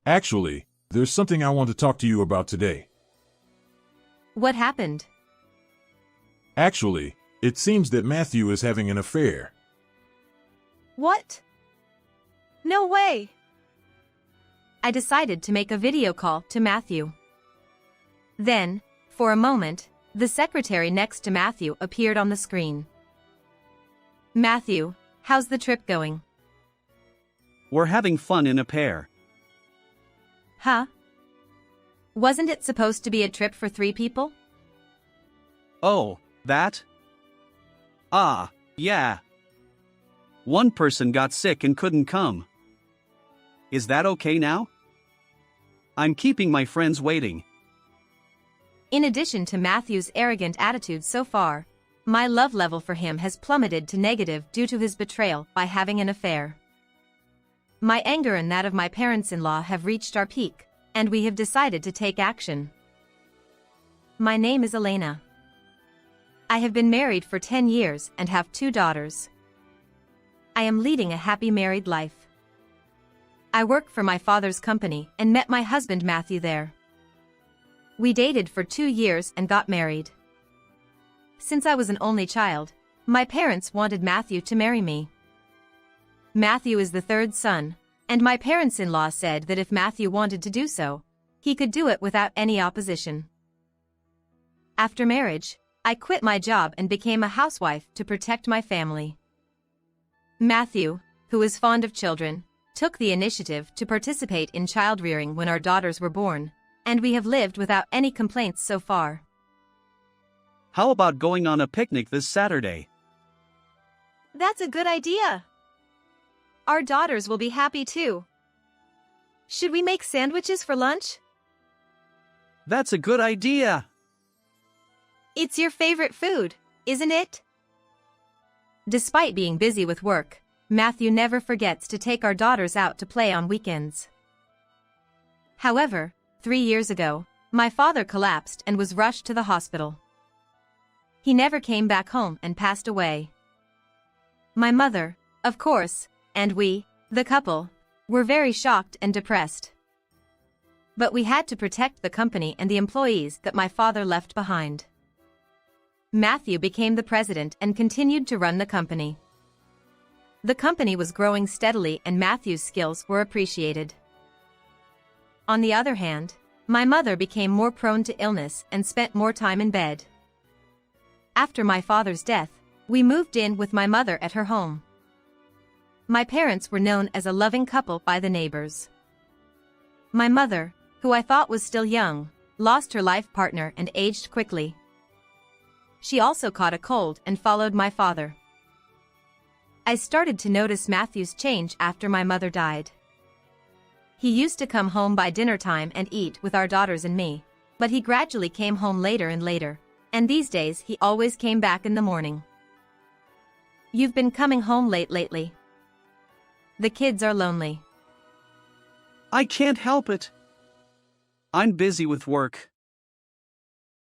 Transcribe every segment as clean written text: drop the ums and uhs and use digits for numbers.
Actually, there's something I want to talk to you about today. What happened? Actually, it seems that Matthew is having an affair. What? No way! I decided to make a video call to Matthew. Then, for a moment, the secretary next to Matthew appeared on the screen. Matthew, how's the trip going? We're having fun in a pair. Huh? Wasn't it supposed to be a trip for 3 people? Oh, that? Ah, yeah. One person got sick and couldn't come. Is that okay now? I'm keeping my friends waiting. In addition to Matthew's arrogant attitude so far, my love level for him has plummeted to negative due to his betrayal by having an affair. My anger and that of my parents-in-law have reached our peak, and we have decided to take action. My name is Elena. I have been married for 10 years and have 2 daughters. I am leading a happy married life. I work for my father's company and met my husband Matthew there. We dated for 2 years and got married. Since I was an only child, my parents wanted Matthew to marry me. Matthew is the 3rd son, and my parents-in-law said that if Matthew wanted to do so, he could do it without any opposition. After marriage, I quit my job and became a housewife to protect my family. Matthew, who is fond of children, took the initiative to participate in child-rearing when our daughters were born, and we have lived without any complaints so far. How about going on a picnic this Saturday? That's a good idea. Our daughters will be happy too. Should we make sandwiches for lunch? That's a good idea. It's your favorite food, isn't it? Despite being busy with work, Matthew never forgets to take our daughters out to play on weekends. However, 3 years ago, my father collapsed and was rushed to the hospital. He never came back home and passed away. My mother, of course, and we, the couple, were very shocked and depressed. But we had to protect the company and the employees that my father left behind. Matthew became the president and continued to run the company. The company was growing steadily and Matthew's skills were appreciated. On the other hand, my mother became more prone to illness and spent more time in bed. After my father's death, we moved in with my mother at her home. My parents were known as a loving couple by the neighbors. My mother, who I thought was still young, lost her life partner and aged quickly. She also caught a cold and followed my father. I started to notice Matthew's change after my mother died. He used to come home by dinner time and eat with our daughters and me, but he gradually came home later and later, and these days he always came back in the morning. You've been coming home late lately. The kids are lonely. I can't help it. I'm busy with work.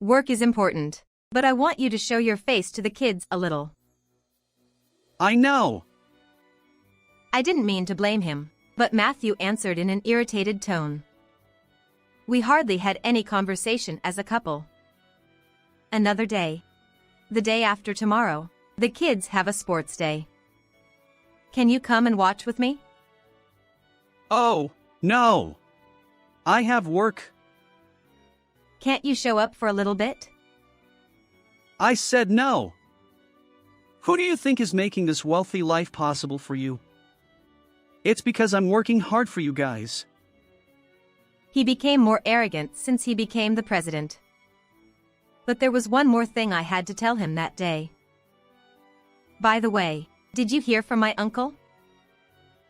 Work is important, but I want you to show your face to the kids a little. I know. I didn't mean to blame him, but Matthew answered in an irritated tone. We hardly had any conversation as a couple. Another day. The day after tomorrow, the kids have a sports day. Can you come and watch with me? Oh, no. I have work. Can't you show up for a little bit? I said no. Who do you think is making this wealthy life possible for you? It's because I'm working hard for you guys. He became more arrogant since he became the president. But there was one more thing I had to tell him that day. By the way, did you hear from my uncle?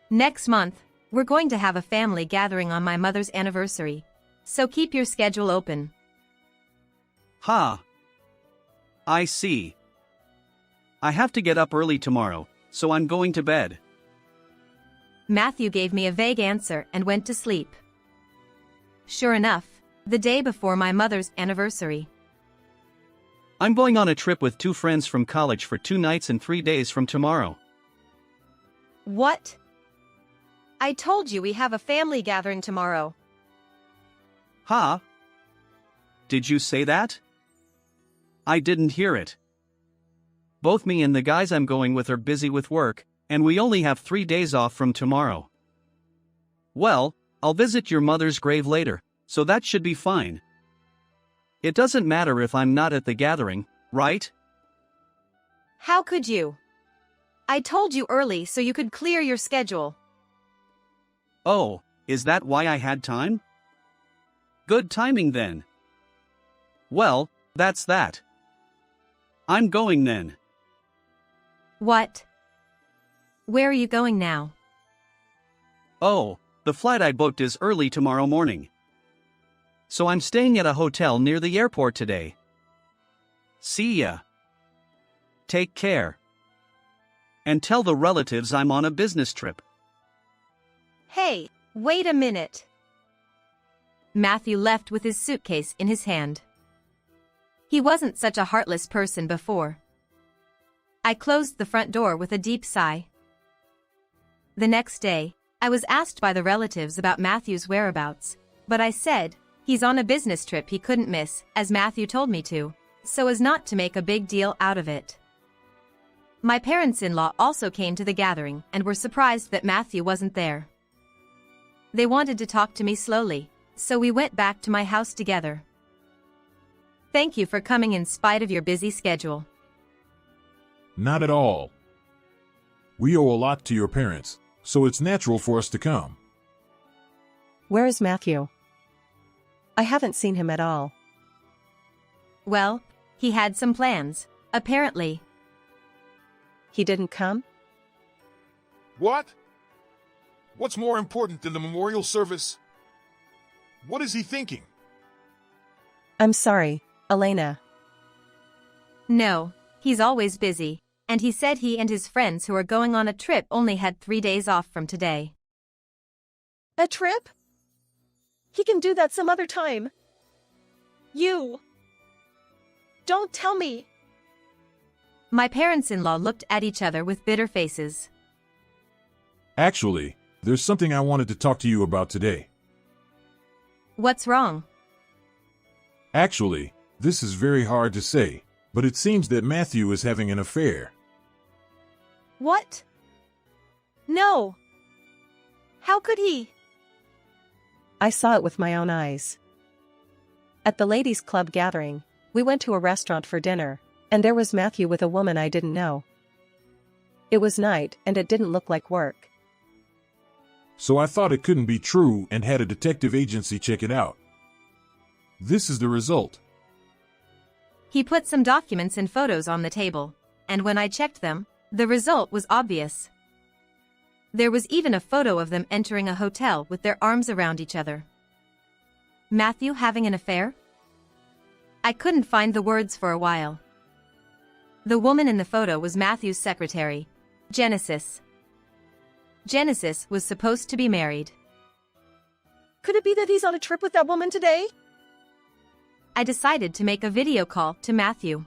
Next month, we're going to have a family gathering on my mother's anniversary, so keep your schedule open. Ha. I see. I have to get up early tomorrow, so I'm going to bed. Matthew gave me a vague answer and went to sleep. Sure enough, the day before my mother's anniversary. I'm going on a trip with 2 friends from college for 2 nights and 3 days from tomorrow. What? I told you we have a family gathering tomorrow. Huh? Did you say that? I didn't hear it. Both me and the guys I'm going with are busy with work, and we only have 3 days off from tomorrow. Well, I'll visit your mother's grave later, so that should be fine. It doesn't matter if I'm not at the gathering, right? How could you? I told you early so you could clear your schedule. Oh, is that why I had time? Good timing then. Well, that's that. I'm going then. What? Where are you going now? Oh, the flight I booked is early tomorrow morning. So I'm staying at a hotel near the airport today. See ya. Take care. And tell the relatives I'm on a business trip. Hey, wait a minute. Matthew left with his suitcase in his hand. He wasn't such a heartless person before. I closed the front door with a deep sigh. The next day, I was asked by the relatives about Matthew's whereabouts, but I said, he's on a business trip he couldn't miss, as Matthew told me to, so as not to make a big deal out of it. My parents-in-law also came to the gathering and were surprised that Matthew wasn't there. They wanted to talk to me slowly, so we went back to my house together. Thank you for coming in spite of your busy schedule. Not at all. We owe a lot to your parents, so it's natural for us to come. Where is Matthew? I haven't seen him at all. Well, he had some plans, apparently. He didn't come? What? What's more important than the memorial service? What is he thinking? I'm sorry, Elena. No, he's always busy, and he said he and his friends who are going on a trip only had 3 days off from today. A trip? He can do that some other time. You. Don't tell me. My parents-in-law looked at each other with bitter faces. Actually, there's something I wanted to talk to you about today. What's wrong? Actually, this is very hard to say, but it seems that Matthew is having an affair. What? No. How could he? I saw it with my own eyes. At the ladies' club gathering, we went to a restaurant for dinner, and there was Matthew with a woman I didn't know. It was night and it didn't look like work. So I thought it couldn't be true and had a detective agency check it out. This is the result. He put some documents and photos on the table, and when I checked them, the result was obvious. There was even a photo of them entering a hotel with their arms around each other. Matthew having an affair? I couldn't find the words for a while. The woman in the photo was Matthew's secretary, Genesis. Genesis was supposed to be married. Could it be that he's on a trip with that woman today? I decided to make a video call to Matthew.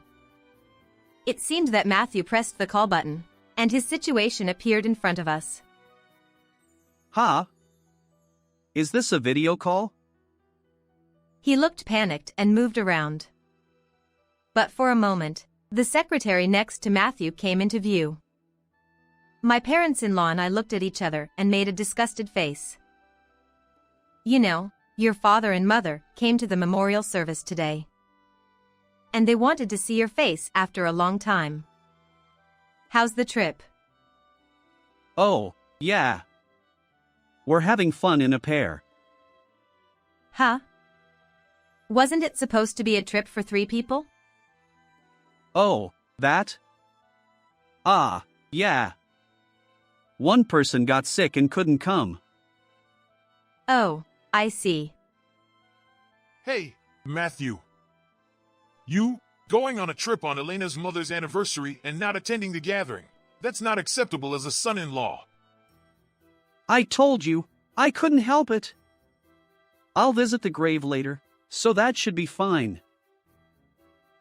It seemed that Matthew pressed the call button, and his situation appeared in front of us. Huh? Is this a video call? He looked panicked and moved around. But for a moment, the secretary next to Matthew came into view. My parents-in-law and I looked at each other and made a disgusted face. You know, your father and mother came to the memorial service today. And they wanted to see your face after a long time. How's the trip? Oh, yeah. We're having fun in a pair. Huh? Wasn't it supposed to be a trip for 3 people? Oh, that? Ah, yeah. One person got sick and couldn't come. Oh, I see. Hey, Matthew. You, going on a trip on Elena's mother's anniversary and not attending the gathering. That's not acceptable as a son-in-law. I told you, I couldn't help it. I'll visit the grave later, so that should be fine.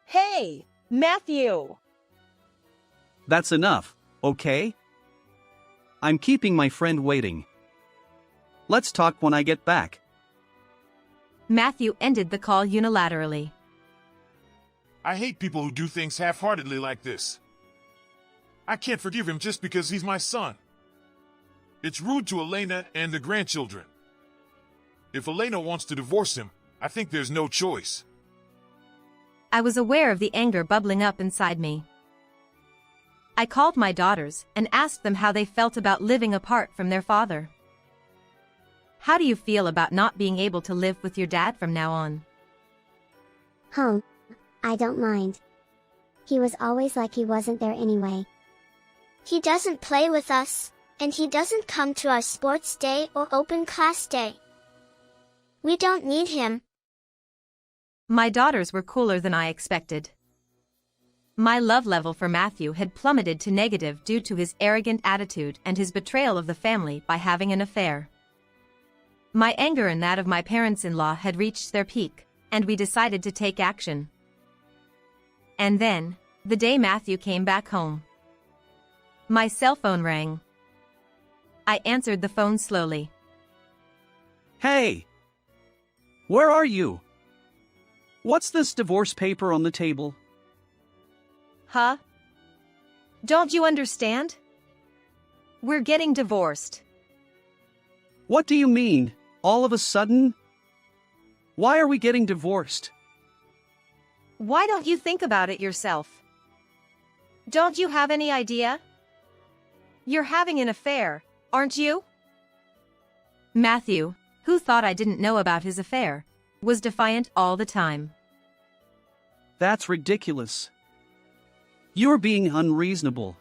Hey, Matthew! That's enough, okay? I'm keeping my friend waiting. Let's talk when I get back. Matthew ended the call unilaterally. I hate people who do things half-heartedly like this. I can't forgive him just because he's my son. It's rude to Elena and the grandchildren. If Elena wants to divorce him, I think there's no choice. I was aware of the anger bubbling up inside me. I called my daughters and asked them how they felt about living apart from their father. How do you feel about not being able to live with your dad from now on? I don't mind. He was always like he wasn't there anyway. He doesn't play with us, and he doesn't come to our sports day or open class day. We don't need him. My daughters were cooler than I expected. My love level for Matthew had plummeted to negative due to his arrogant attitude and his betrayal of the family by having an affair. My anger and that of my parents-in-law had reached their peak, and we decided to take action. And then, the day Matthew came back home, my cell phone rang. I answered the phone slowly. Hey! Where are you? What's this divorce paper on the table? Huh? Don't you understand? We're getting divorced. What do you mean, all of a sudden? Why are we getting divorced? Why don't you think about it yourself? Don't you have any idea? You're having an affair, aren't you? Matthew, who thought I didn't know about his affair, was defiant all the time. That's ridiculous. You're being unreasonable.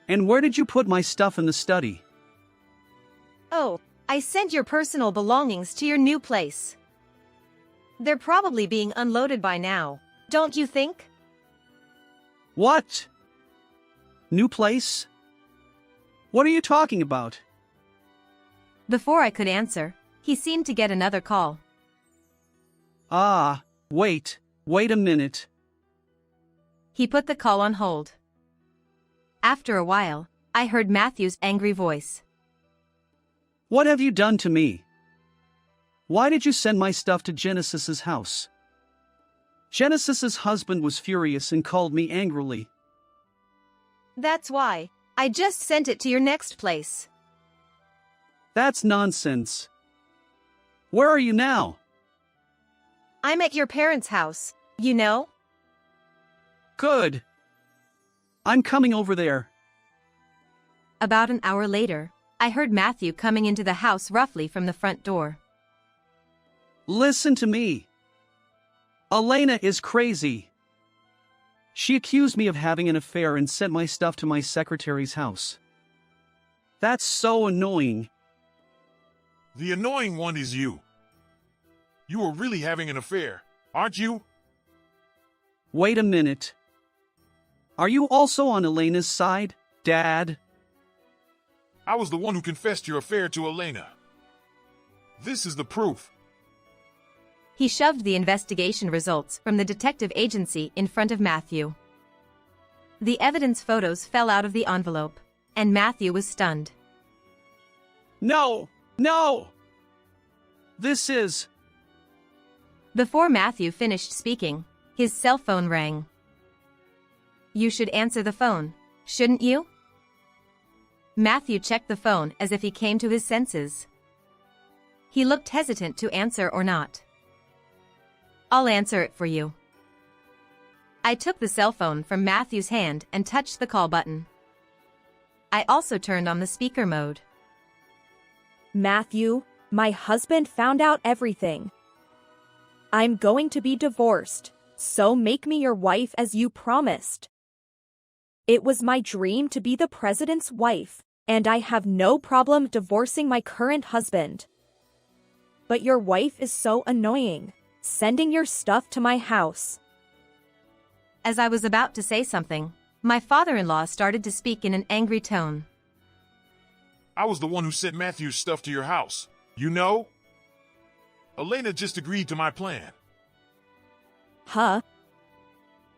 And where did you put my stuff in the study? Oh, I sent your personal belongings to your new place. They're probably being unloaded by now, don't you think? What? New place? What are you talking about? Before I could answer, he seemed to get another call. Wait a minute. He put the call on hold. After a while, I heard Matthew's angry voice. What have you done to me? Why did you send my stuff to Genesis's house? Genesis's husband was furious and called me angrily. That's why. I just sent it to your next place. That's nonsense. Where are you now? I'm at your parents' house, you know? Good. I'm coming over there. About an hour later, I heard Matthew coming into the house roughly from the front door. Listen to me. Elena is crazy. She accused me of having an affair and sent my stuff to my secretary's house. That's so annoying. The annoying one is you. You are really having an affair, aren't you? Wait a minute. Are you also on Elena's side, Dad? I was the one who confessed your affair to Elena. This is the proof. He shoved the investigation results from the detective agency in front of Matthew. The evidence photos fell out of the envelope, and Matthew was stunned. No! This is... Before Matthew finished speaking, his cell phone rang. You should answer the phone, shouldn't you? Matthew checked the phone as if he came to his senses. He looked hesitant to answer or not. I'll answer it for you. I took the cell phone from Matthew's hand and touched the call button. I also turned on the speaker mode. Matthew, my husband found out everything. I'm going to be divorced, so make me your wife as you promised. It was my dream to be the president's wife, and I have no problem divorcing my current husband. But your wife is so annoying, sending your stuff to my house. As I was about to say something, my father-in-law started to speak in an angry tone. I was the one who sent Matthew's stuff to your house, you know? Elena just agreed to my plan. Huh?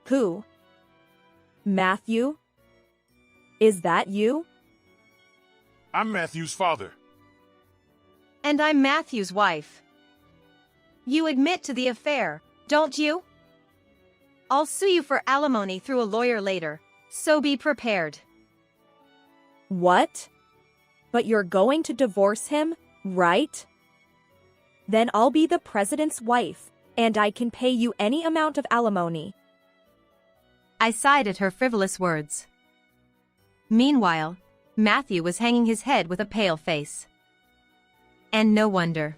Who? Matthew? Is that you? I'm Matthew's father. And I'm Matthew's wife. You admit to the affair, don't you? I'll sue you for alimony through a lawyer later, so be prepared. What? But you're going to divorce him, right? Then I'll be the president's wife, and I can pay you any amount of alimony. I sighed at her frivolous words. Meanwhile, Matthew was hanging his head with a pale face. And no wonder.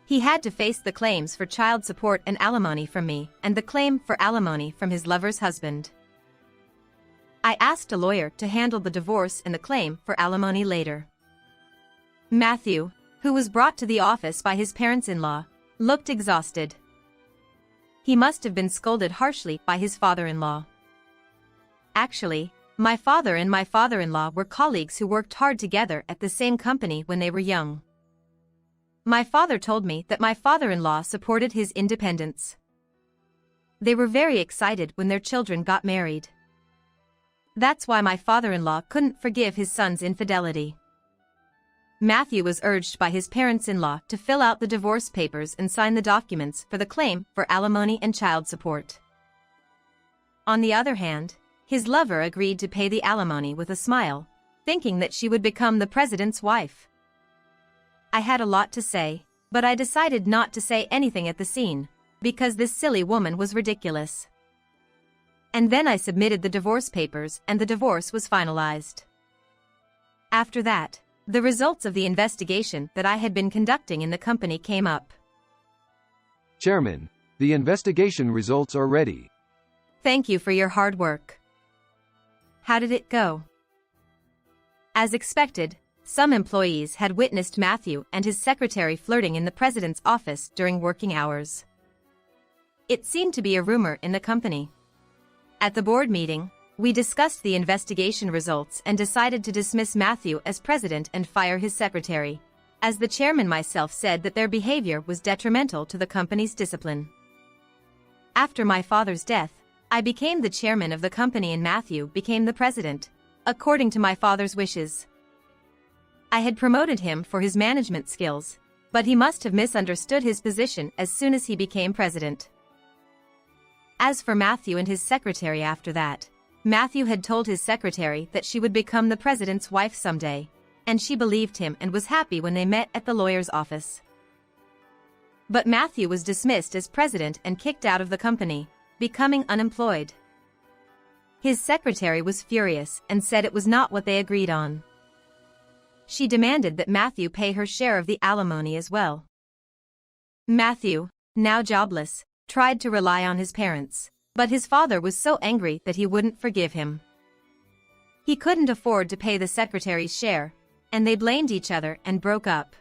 He had to face the claims for child support and alimony from me, and the claim for alimony from his lover's husband. I asked a lawyer to handle the divorce and the claim for alimony later. Matthew, who was brought to the office by his parents-in-law, looked exhausted. He must have been scolded harshly by his father-in-law. Actually, my father and my father-in-law were colleagues who worked hard together at the same company when they were young. My father told me that my father-in-law supported his independence. They were very excited when their children got married. That's why my father-in-law couldn't forgive his son's infidelity. Matthew was urged by his parents-in-law to fill out the divorce papers and sign the documents for the claim for alimony and child support. On the other hand, his lover agreed to pay the alimony with a smile, thinking that she would become the president's wife. I had a lot to say, but I decided not to say anything at the scene, because this silly woman was ridiculous. And then I submitted the divorce papers and the divorce was finalized. After that, the results of the investigation that I had been conducting in the company came up. Chairman, the investigation results are ready. Thank you for your hard work. How did it go? As expected, some employees had witnessed Matthew and his secretary flirting in the president's office during working hours. It seemed to be a rumor in the company. At the board meeting, we discussed the investigation results and decided to dismiss Matthew as president and fire his secretary, as the chairman myself said that their behavior was detrimental to the company's discipline. After my father's death, I became the chairman of the company and Matthew became the president, according to my father's wishes. I had promoted him for his management skills, but he must have misunderstood his position as soon as he became president. As for Matthew and his secretary after that, Matthew had told his secretary that she would become the president's wife someday, and she believed him and was happy when they met at the lawyer's office. But Matthew was dismissed as president and kicked out of the company, becoming unemployed. His secretary was furious and said it was not what they agreed on. She demanded that Matthew pay her share of the alimony as well. Matthew, now jobless, tried to rely on his parents, but his father was so angry that he wouldn't forgive him. He couldn't afford to pay the secretary's share, and they blamed each other and broke up.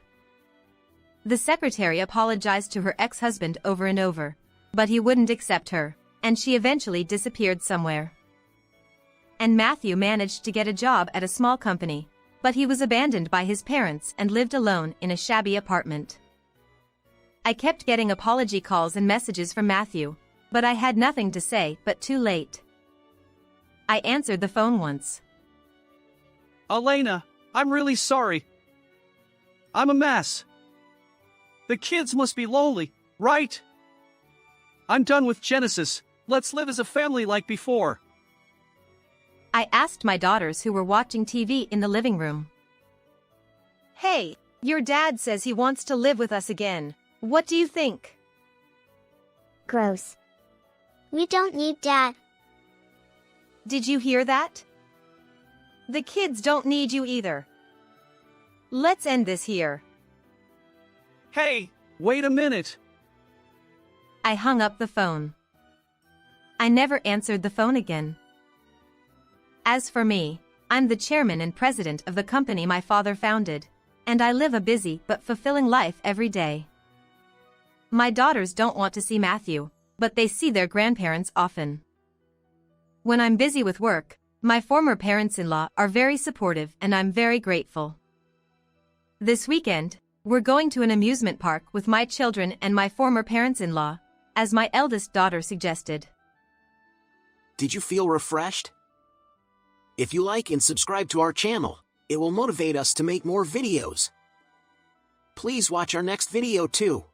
The secretary apologized to her ex-husband over and over, but he wouldn't accept her, and she eventually disappeared somewhere. And Matthew managed to get a job at a small company, but he was abandoned by his parents and lived alone in a shabby apartment. I kept getting apology calls and messages from Matthew, but I had nothing to say but too late. I answered the phone once. Elena, I'm really sorry. I'm a mess. The kids must be lonely, right? I'm done with Genesis. Let's live as a family like before. I asked my daughters who were watching TV in the living room. Hey, your dad says he wants to live with us again. What do you think? Gross. We don't need Dad. Did you hear that? The kids don't need you either. Let's end this here. Hey, wait a minute. I hung up the phone. I never answered the phone again. As for me, I'm the chairman and president of the company my father founded, and I live a busy but fulfilling life every day. My daughters don't want to see Matthew, but they see their grandparents often. When I'm busy with work, my former parents-in-law are very supportive and I'm very grateful. This weekend, we're going to an amusement park with my children and my former parents-in-law, as my eldest daughter suggested. Did you feel refreshed? If you like and subscribe to our channel, it will motivate us to make more videos. Please watch our next video too.